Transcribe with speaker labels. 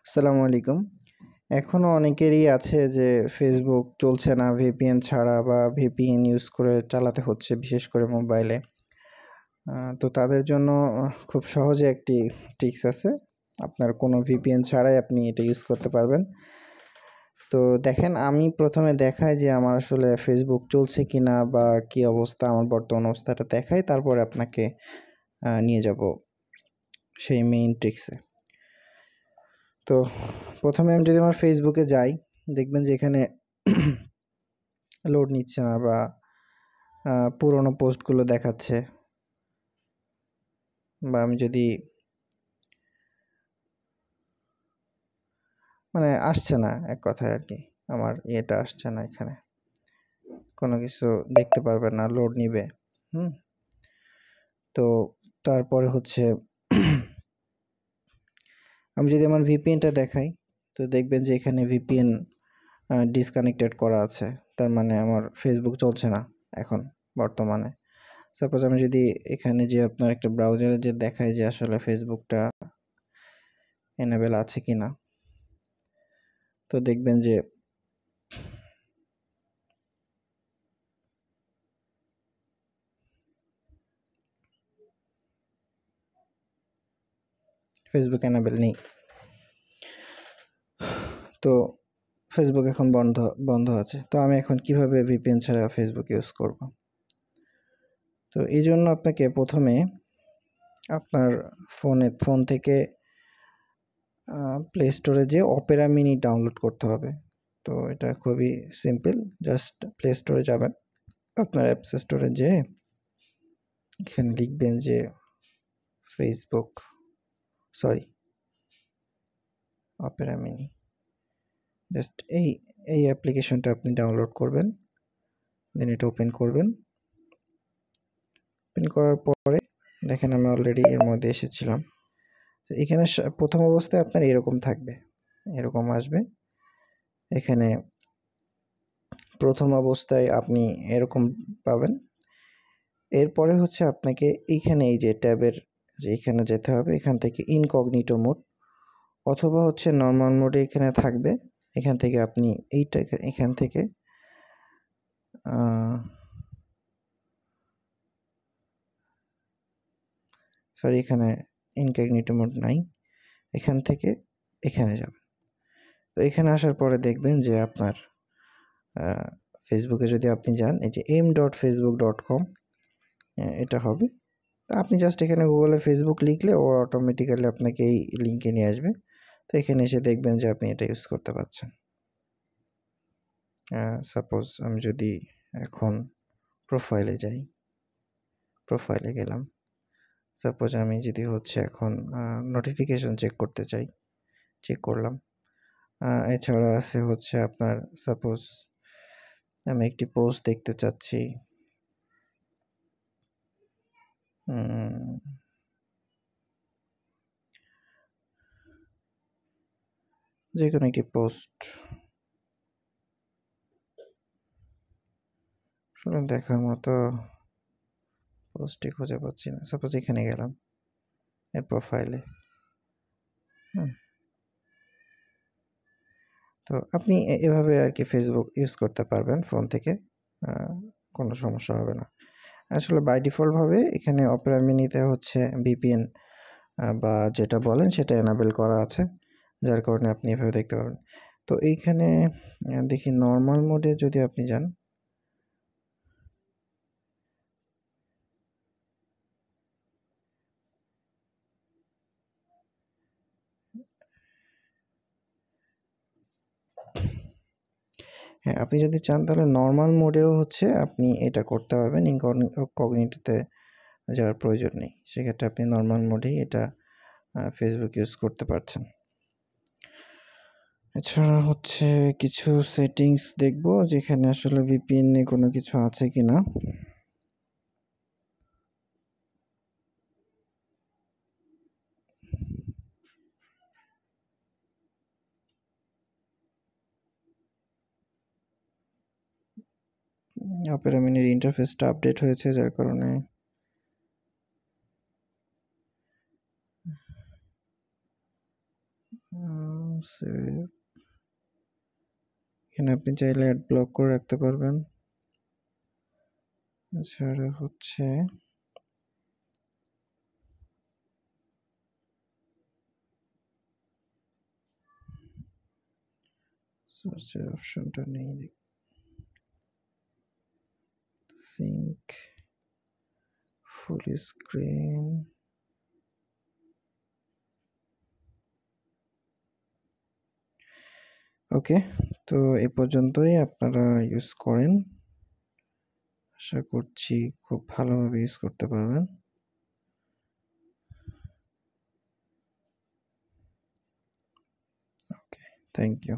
Speaker 1: আসসালামু আলাইকুম। এখনো অনেকেরই আছে যে ফেসবুক চলছে না ভিপিএন ছাড়া বা ভিপিএন ইউজ করে চালাতে হচ্ছে বিশেষ করে মোবাইলে। তো তাদের জন্য খুব সহজে একটি ট্রিক্স আছে। আপনার কোনো ভিপিএন ছাড়াই আপনি এটা ইউজ করতে পারবেন। তো দেখেন আমি প্রথমে দেখাই যে আমার আসলে ফেসবুক চলছে কিনা বা কি অবস্থা আমার বর্তমান অবস্থাটা দেখাই, তারপরে আপনাকে নিয়ে যাব সেই মেইন ট্রিক্সে। তো প্রথমে আমি যদি আমার ফেসবুকে যাই, দেখবেন যে এখানে লোড নিচ্ছে না বা পুরোনো পোস্টগুলো দেখাচ্ছে, বা আমি যদি মানে আসছে না, এক কথায় আর কি আমার ইয়েটা আসছে না, এখানে কোনো কিছু দেখতে পারবেন না, লোড নিবে। তো তারপরে হচ্ছে আমি যদি আমার ভিপিএনটা দেখাই, তো দেখবেন যে এখানে ভিপিএন ডিসকানেক্টেড করা আছে, তার মানে আমার ফেসবুক চলছে না এখন বর্তমানে। সাপোজ আমি যদি এখানে যে আপনার একটা ব্রাউজারে যে দেখায় যে আসলে ফেসবুকটা এনেবেল আছে কিনা, তো দেখবেন যে ফেসবুক এনেবেল নেই। তো ফেসবুক এখন বন্ধ আছে। তো আমি এখন কিভাবে ভিপিএন ছাড়া ফেসবুক ইউজ করব? তো এই জন্য আপনাকে প্রথমে আপনার ফোন থেকে প্লে স্টোরে যে অপেরা মিনি ডাউনলোড করতে হবে। তো এটা খুবই সিম্পল, জাস্ট প্লে স্টোরে যাবেন, আপনার অ্যাপস স্টোরে যেয়ে এখানে লিখবেন যে Facebook, sorry, Opera mini. Just এই অ্যাপ্লিকেশনটা আপনি ডাউনলোড করবেন, দেন এটা ওপেন করবেন। ওপেন করার পরে দেখেন আমি অলরেডি এর মধ্যে এসেছিলাম। তো এখানে প্রথম অবস্থায় আপনার এরকম থাকবে, এরকম আসবে। এখানে প্রথম অবস্থায় আপনি এরকম পাবেন। এরপরে হচ্ছে আপনাকে এইখানে এই যে ট্যাবের যে এখানে যেতে হবে, এখান থেকে ইনকগনিটো মোড অথবা হচ্ছে নর্মাল মোডে এখানে থাকবে। এখান থেকে আপনি এইটা এখান থেকে সরি, এখানে ইনকগনিটো মোড নাই, এখান থেকে এখানে যাবেন। তো এখানে আসার পরে দেখবেন যে আপনার ফেসবুকে যদি আপনি যান, এই যে m.facebook.com এটা হবে। তো আপনি জাস্ট এখানে গুগলে ফেসবুক লিখলে ও অটোমেটিক্যালি আপনাকে এই লিঙ্কে নিয়ে আসবে। তো এখানে এসে দেখবেন যে আপনি এটা ইউজ করতে পারছেন। সাপোজ আমি যদি এখন প্রোফাইলে যাই, প্রোফাইলে গেলাম, সাপোজ আমি যদি হচ্ছে এখন নোটিফিকেশন চেক করতে চাই, চেক করলাম। এছাড়া আছে হচ্ছে আপনার সাপোজ আমি একটি পোস্ট দেখতে চাচ্ছি, যে কোনো একটি পোস্ট আসলে দেখার মতো পোস্টটি খুঁজে পাচ্ছি না। সাপোজ এখানে গেলাম, এর প্রোফাইলে। তো আপনি এভাবে আর কি ফেসবুক ইউজ করতে পারবেন ফোন থেকে, কোনো সমস্যা হবে না। আসলে বাই ডিফল্টভাবে এখানে অপেরা মিনিতে হচ্ছে ভিপিএন বা যেটা বলেন সেটা এনাবেল করা আছে, যার কারণে আপনি এভাবে দেখতে পারবেন। তো এইখানে দেখি নর্মাল মোডে যদি আপনি যান, হ্যাঁ, আপনি যদি চান তাহলে নর্মাল মোডেও হচ্ছে আপনি এটা করতে পারবেন, ইনকগনিটোতে যাওয়ার প্রয়োজন নেই। সেক্ষেত্রে আপনি নর্মাল মোডেই এটা ফেসবুক ইউজ করতে পারছেন। এছাড়া হচ্ছে কিছু সেটিংস দেখব যেখানে আসলে ভিপিএন এ কোনো কিছু আছে কিনা। অপেরা মিনির ইন্টারফেসটা আপডেট হয়েছে, যার কারণে সেভ। এখানে আপনি চাইলে অ্যাড ব্লক করে রাখতে পারবেন। এছাড়া হচ্ছে সার্চের অপশনটা নেই, সিঙ্ক ফুল স্ক্রিন। ওকে, তো এ পর্যন্তই আপনারা ইউজ করেন। আশা করছি খুব ভালোভাবে ইউজ করতে পারবেন। ওকে, থ্যাংক ইউ।